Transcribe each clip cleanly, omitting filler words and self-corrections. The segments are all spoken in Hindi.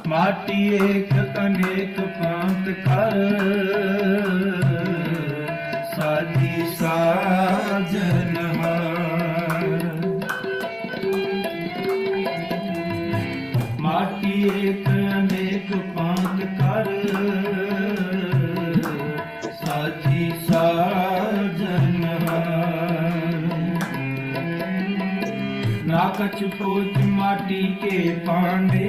माटी एक अनेक पांत कर, साजी साजनहार। माटी एक अनेक पांत कर, साजी साजनहार। ना कछ पोच माटी के पांडे,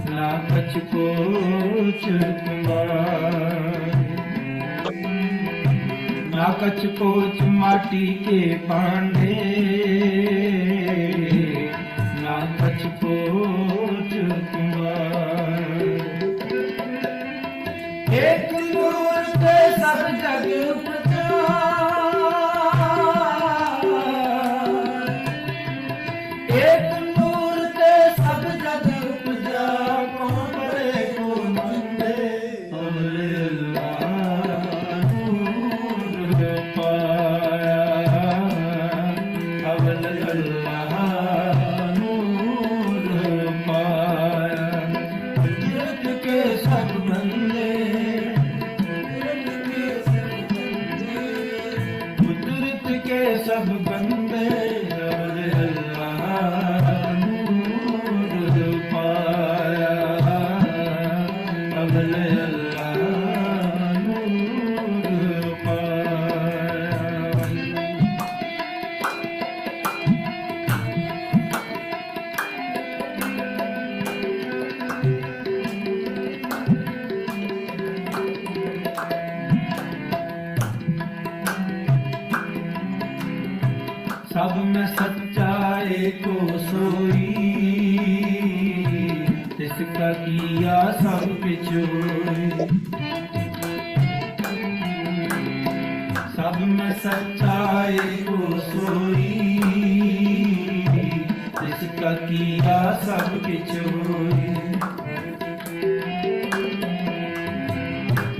ना कछ पोच कुंभार। ना कछ पोच माटी के पांडे, ना कछ पोच कुंभार। एक नूर से सब जग उपजा, एक नूर से सब जग उपजा। कौन करे को मंदे, अल्लाह नूर पाया। अल्लाह नूर पाया। कुदरत के सब बंदे, कुदरत के सब बंदे, अल्लाह नूर पाया। अल्लाह नूर पाया। सब में सच्चाई को सोई, जिसका किया सब पिछोई। सब में सच्चाई को सोई, जिसका किया सब पिछोई।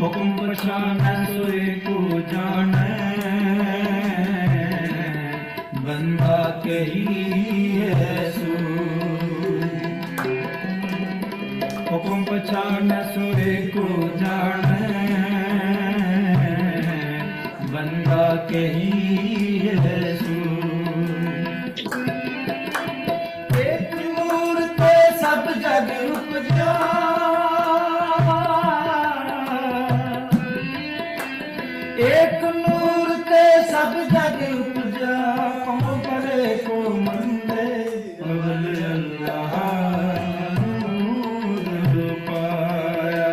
हुक्म परेशान सोए को जाने, बंदा कही है सोई। हुक्म पछान सोए को जाने, बंदा कही है सोई। एक नूर पे सब जग उपजा, एक नूर पे सब जग उपजा। कौन करे को मंदे, अल्लाह नूर पाया।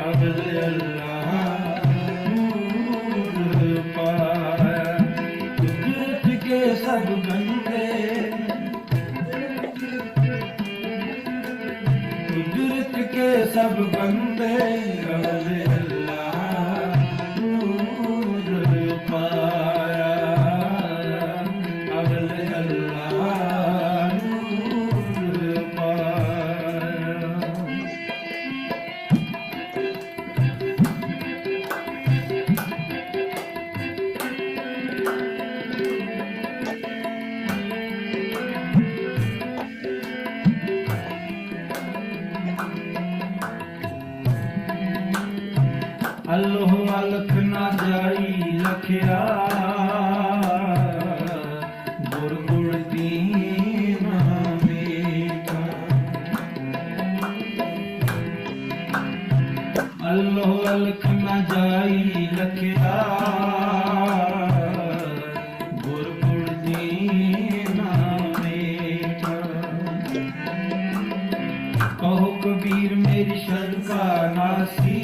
अल्लाह नूर पाया। कुदरत के सब बंदे, कुदरत के सब बंदे, अल्लाह नूर पाया। अल्लाह नूर पाया। अल्लाह अलख ना जाई लखिया, गुर गुर दीन मेरा। अल्लाह अलख ना जाई लखिया, गुर गुर दीन मेरा। कहो कबीर मेरी शंका नासी,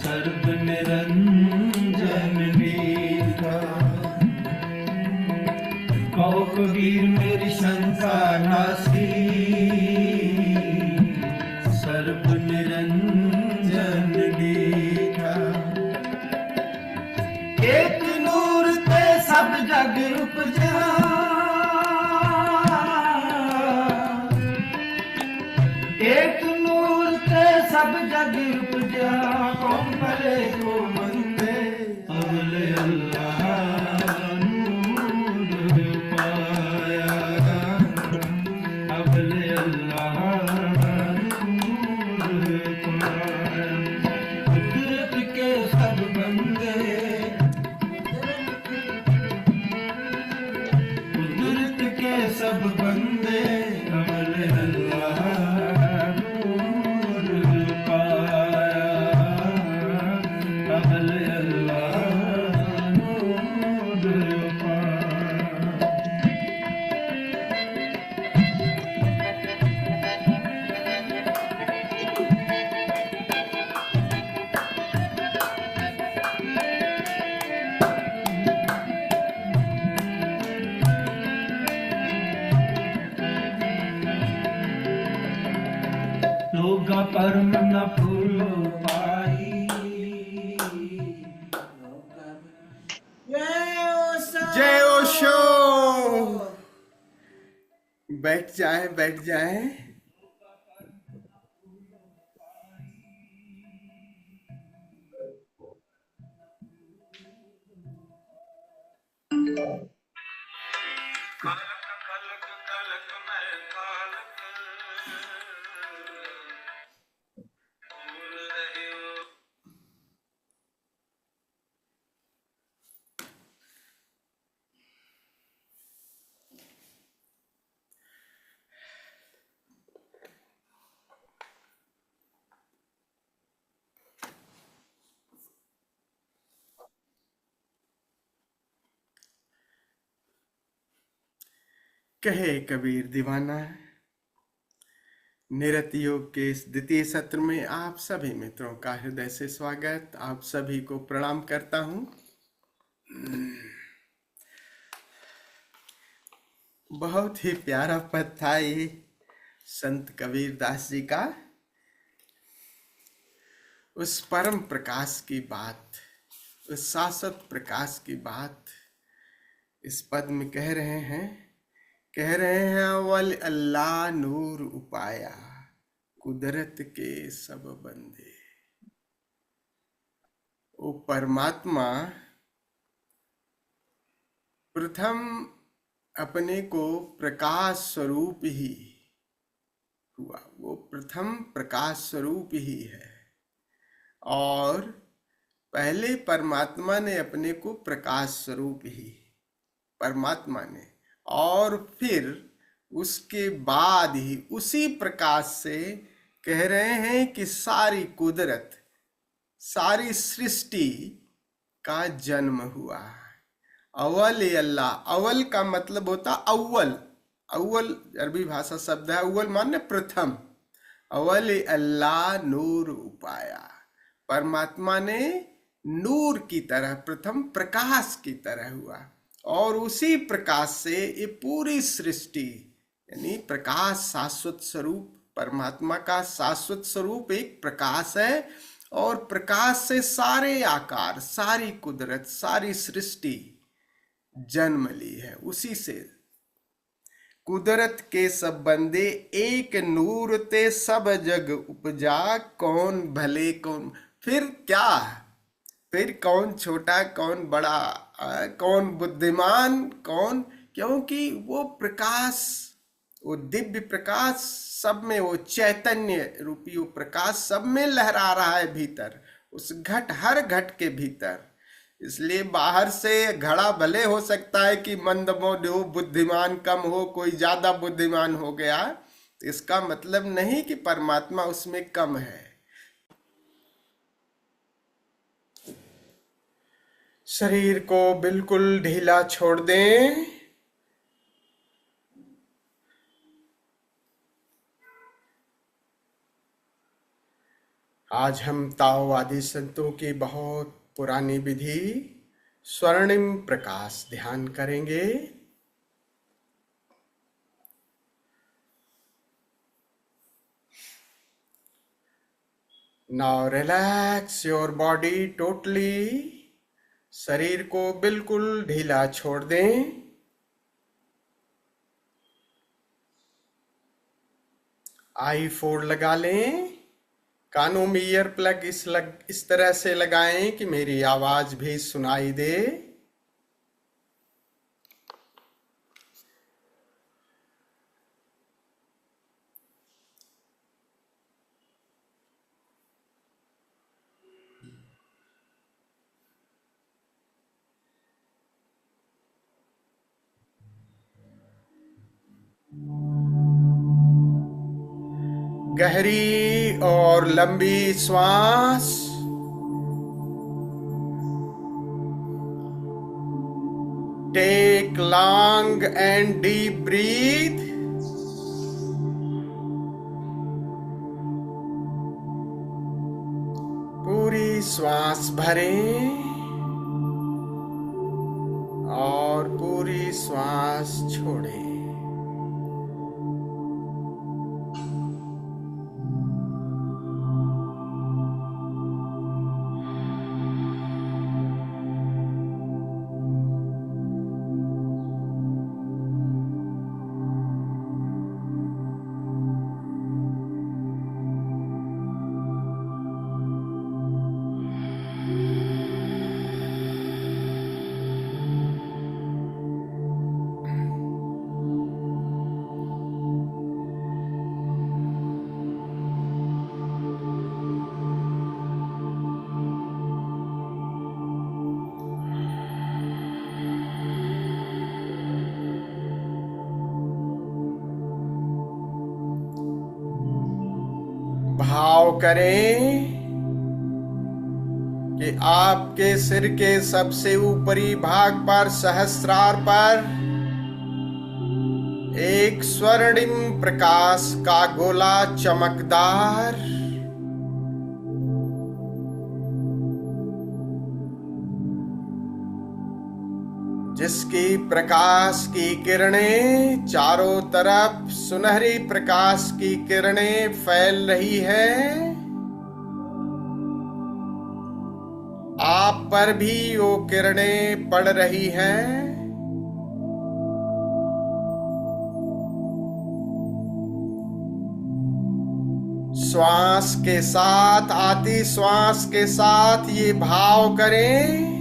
सर्व निरंजन मेरा। कहो कबीर मेरी शंका नासी, सर्व निरंजन मेरा। एक नूर पे सब जग उपजा, एक नूर पे सब जग उपजा। कौन करे को मंदे, अल्लाह नूर पाया। सब बंदे अवल अल्लाह नूर पाया, अवल अल्लाह नूर पाया। लोगा परम न फूलो पाई, जय ओशो। बैठ जाए बैठ जाए। कलक कलक कलक मैं कालक बोल रहे हो। कहे कबीर दीवाना, निरत योग के इस द्वितीय सत्र में आप सभी मित्रों का हृदय से स्वागत। आप सभी को प्रणाम करता हूं। बहुत ही प्यारा पद था ये संत कबीर दास जी का। उस परम प्रकाश की बात, उस शाश्वत प्रकाश की बात इस पद में कह रहे हैं अव्वल अल्लाह नूर उपाया, कुदरत के सब बंदे। वो परमात्मा प्रथम अपने को प्रकाश स्वरूप ही हुआ, वो प्रथम प्रकाश स्वरूप ही है। और पहले परमात्मा ने अपने को प्रकाश स्वरूप ही, परमात्मा ने, और फिर उसके बाद ही उसी प्रकाश से कह रहे हैं कि सारी कुदरत, सारी सृष्टि का जन्म हुआ। अव्वल अल्लाह, अव्वल का मतलब होता अव्वल, अव्वल अरबी भाषा शब्द है, अव्वल माने प्रथम। अव्वल अल्लाह नूर उपाया, परमात्मा ने नूर की तरह, प्रथम प्रकाश की तरह हुआ। और उसी प्रकाश से ये पूरी सृष्टि, यानी प्रकाश शाश्वत स्वरूप, परमात्मा का शाश्वत स्वरूप एक प्रकाश है। और प्रकाश से सारे आकार, सारी कुदरत, सारी सृष्टि जन्म ली है। उसी से कुदरत के सब बंदे एक नूर ते सब जग उपजा, कौन भले कौन, फिर क्या, फिर कौन छोटा कौन बड़ा, कौन बुद्धिमान कौन, क्योंकि वो प्रकाश, वो दिव्य प्रकाश सब में, वो चैतन्य रूपी वो प्रकाश सब में लहरा रहा है भीतर, उस घट, हर घट के भीतर। इसलिए बाहर से घड़ा भले हो सकता है कि मंदमोद हो, बुद्धिमान कम हो, कोई ज्यादा बुद्धिमान हो गया, तो इसका मतलब नहीं कि परमात्मा उसमें कम है। शरीर को बिल्कुल ढीला छोड़ दें। आज हम ताओवादी संतों की बहुत पुरानी विधि स्वर्णिम प्रकाश ध्यान करेंगे। Now relax your body totally. शरीर को बिल्कुल ढीला छोड़ दें। आई फोड़ लगा लें। कानों में ईयर प्लग इस तरह से लगाएं कि मेरी आवाज भी सुनाई दे। गहरी और लंबी श्वास। Take long and deep breath. पूरी श्वास भरें और पूरी श्वास छोड़ें। भाव करें कि आपके सिर के सबसे ऊपरी भाग पर, सहस्रार पर, एक स्वर्णिम प्रकाश का गोला चमकदार जिसकी प्रकाश की किरणें चारों तरफ सुनहरी प्रकाश की किरणें फैल रही हैं। आप पर भी वो किरणें पड़ रही हैं। श्वास के साथ, आती श्वास के साथ ये भाव करें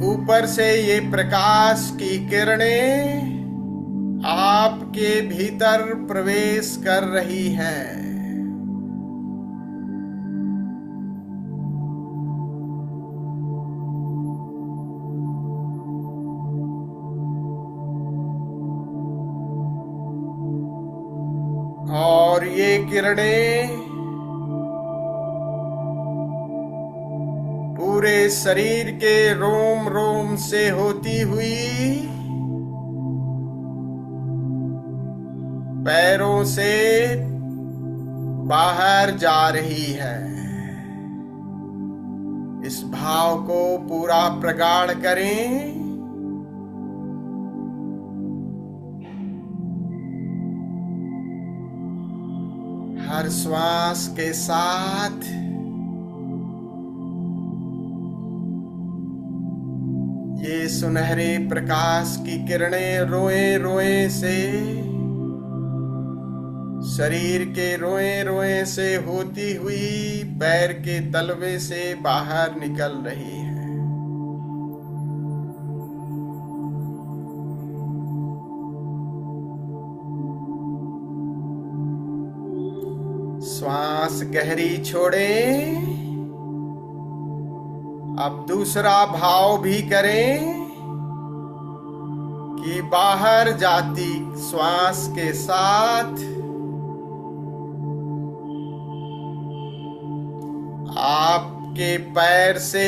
ऊपर से ये प्रकाश की किरणें आपके भीतर प्रवेश कर रही हैं। और ये किरणें पूरे शरीर के रोम रोम से होती हुई पैरों से बाहर जा रही है। इस भाव को पूरा प्रगाढ़ करें। हर श्वास के साथ ये सुनहरे प्रकाश की किरणें रोए रोए से, शरीर के रोए रोए से होती हुई पैर के तलवे से बाहर निकल रही है। श्वास गहरी छोड़ें। अब दूसरा भाव भी करें कि बाहर जाती श्वास के साथ आपके पैर से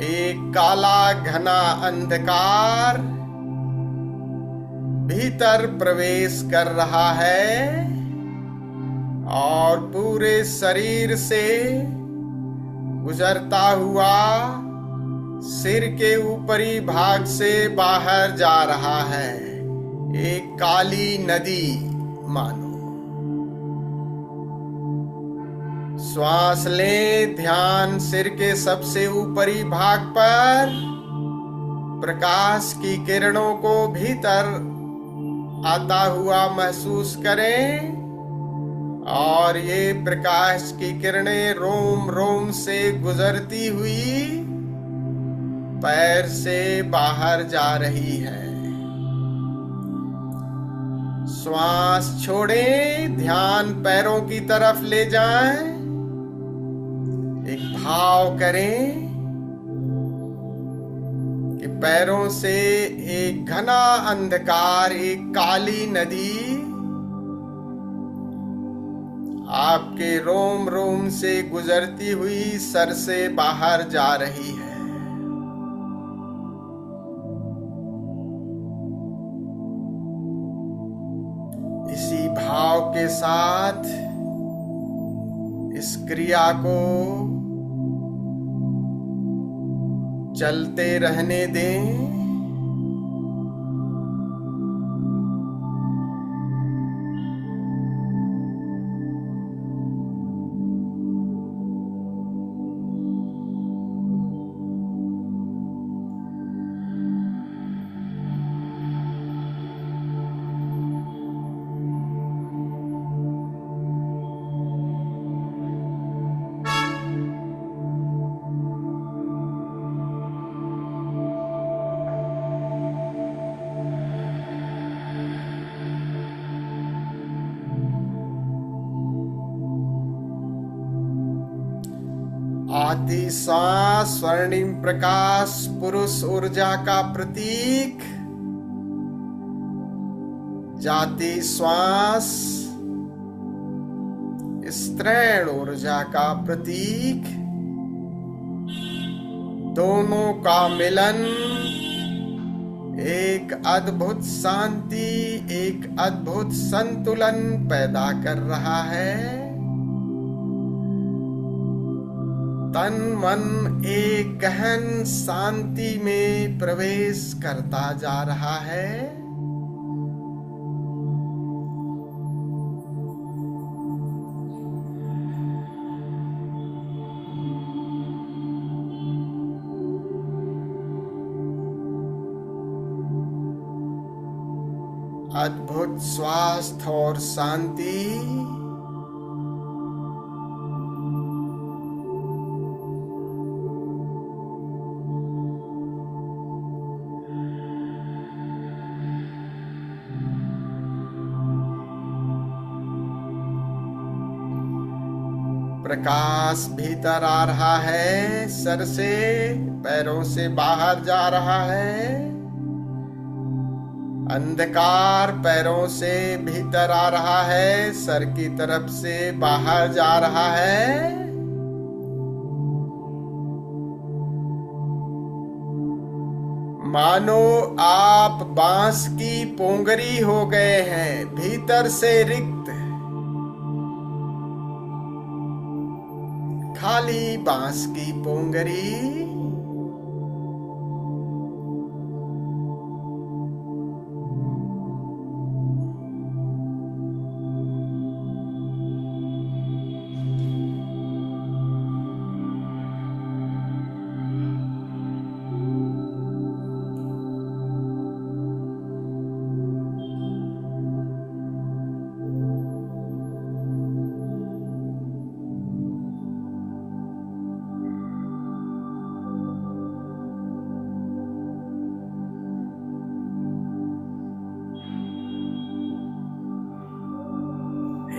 एक काला घना अंधकार भीतर प्रवेश कर रहा है और पूरे शरीर से गुजरता हुआ सिर के ऊपरी भाग से बाहर जा रहा है। एक काली नदी मानो। श्वास लें, ध्यान सिर के सबसे ऊपरी भाग पर प्रकाश की किरणों को भीतर आता हुआ महसूस करें और ये प्रकाश की किरणें रोम रोम से गुजरती हुई पैर से बाहर जा रही है। श्वास छोड़ें, ध्यान पैरों की तरफ ले जाएं। एक भाव करें कि पैरों से एक घना अंधकार, एक काली नदी आपके रोम रोम से गुजरती हुई सर से बाहर जा रही है। इसी भाव के साथ इस क्रिया को चलते रहने दें। आती सांस स्वर्णिम प्रकाश पुरुष ऊर्जा का प्रतीक, जाती श्वास स्त्रैण ऊर्जा का प्रतीक। दोनों का मिलन एक अद्भुत शांति, एक अद्भुत संतुलन पैदा कर रहा है। तन मन एक गहन शांति में प्रवेश करता जा रहा है। अद्भुत स्वास्थ्य और शांति प्रकाश भीतर आ रहा है, सर से पैरों से बाहर जा रहा है। अंधकार पैरों से भीतर आ रहा है, सर की तरफ से बाहर जा रहा है। मानो आप बांस की पोंगरी हो गए हैं, भीतर से रिक्त, खाली बांस की पोंगरी।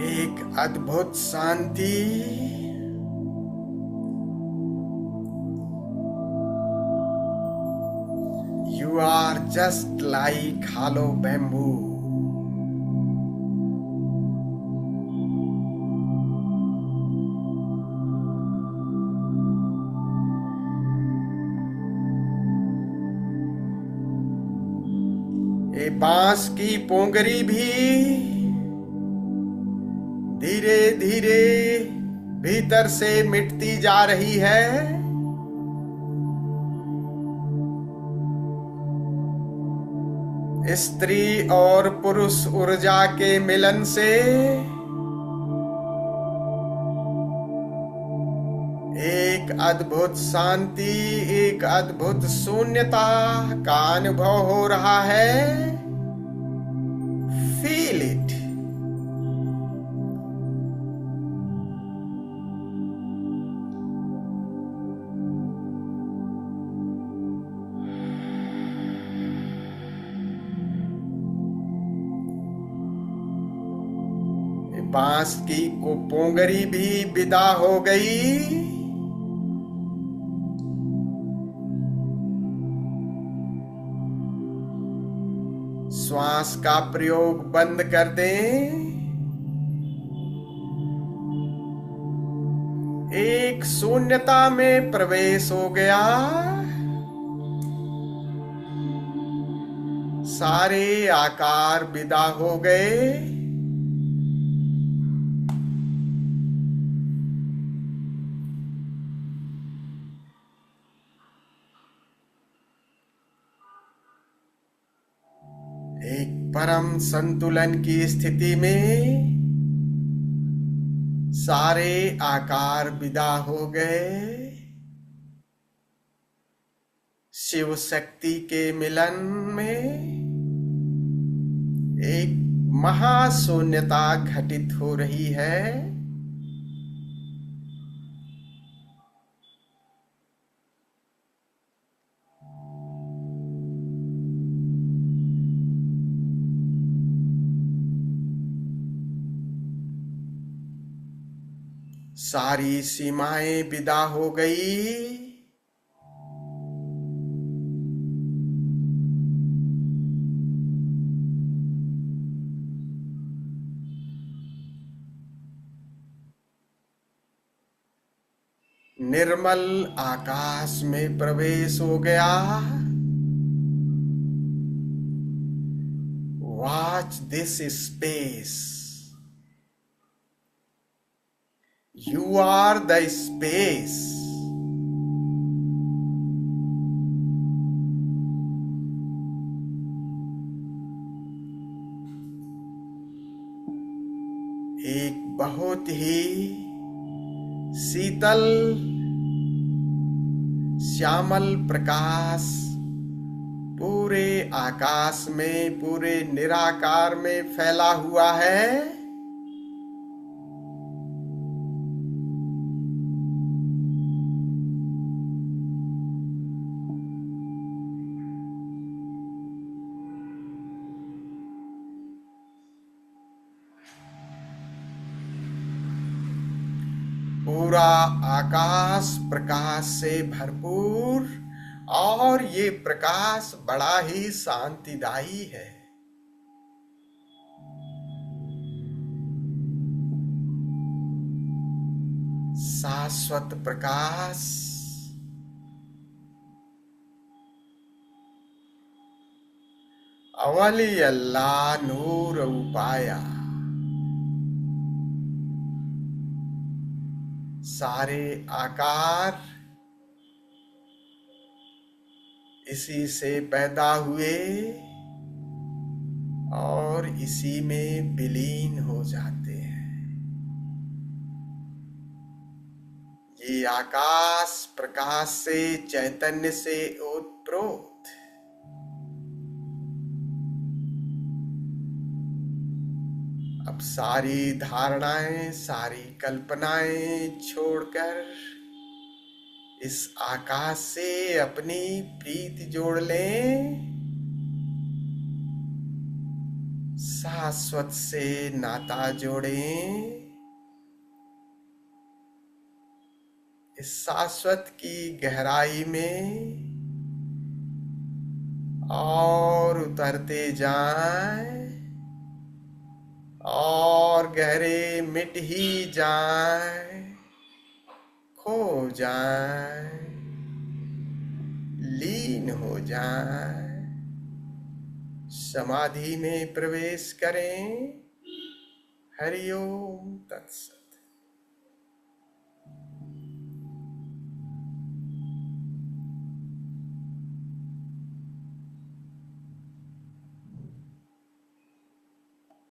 एक अद्भुत शांति। You are just like hollow bamboo. ये बांस की पोंगरी भी धीरे धीरे भीतर से मिटती जा रही है। स्त्री और पुरुष ऊर्जा के मिलन से एक अद्भुत शांति, एक अद्भुत शून्यता का अनुभव हो रहा है। Feel it. बांस की पोंगरी भी विदा हो गई। श्वास का प्रयोग बंद कर दें। एक शून्यता में प्रवेश हो गया। सारे आकार विदा हो गए। एक परम संतुलन की स्थिति में सारे आकार विदा हो गए। शिव शक्ति के मिलन में एक महाशून्यता घटित हो रही है। सारी सीमाएं विदा हो गई। निर्मल आकाश में प्रवेश हो गया। Watch this space. You are the space. एक बहुत ही शीतल श्यामल प्रकाश पूरे आकाश में, पूरे निराकार में फैला हुआ है। पूरा आकाश प्रकाश से भरपूर, और ये प्रकाश बड़ा ही शांतिदायी है। शाश्वत प्रकाश। अवली अल्लाह नूर उपाया। सारे आकार इसी से पैदा हुए और इसी में विलीन हो जाते हैं। ये आकाश प्रकाश से, चैतन्य से ओतप्रोत। अब सारी धारणाएं, सारी कल्पनाएं छोड़कर इस आकाश से अपनी प्रीति जोड़ लें। शाश्वत से नाता जोड़ें। इस शाश्वत की गहराई में और उतरते जाएं, और गहरे मिट ही जाएं, खो जाएं, लीन हो जाएं, समाधि में प्रवेश करें। हरि ओम तत्सत।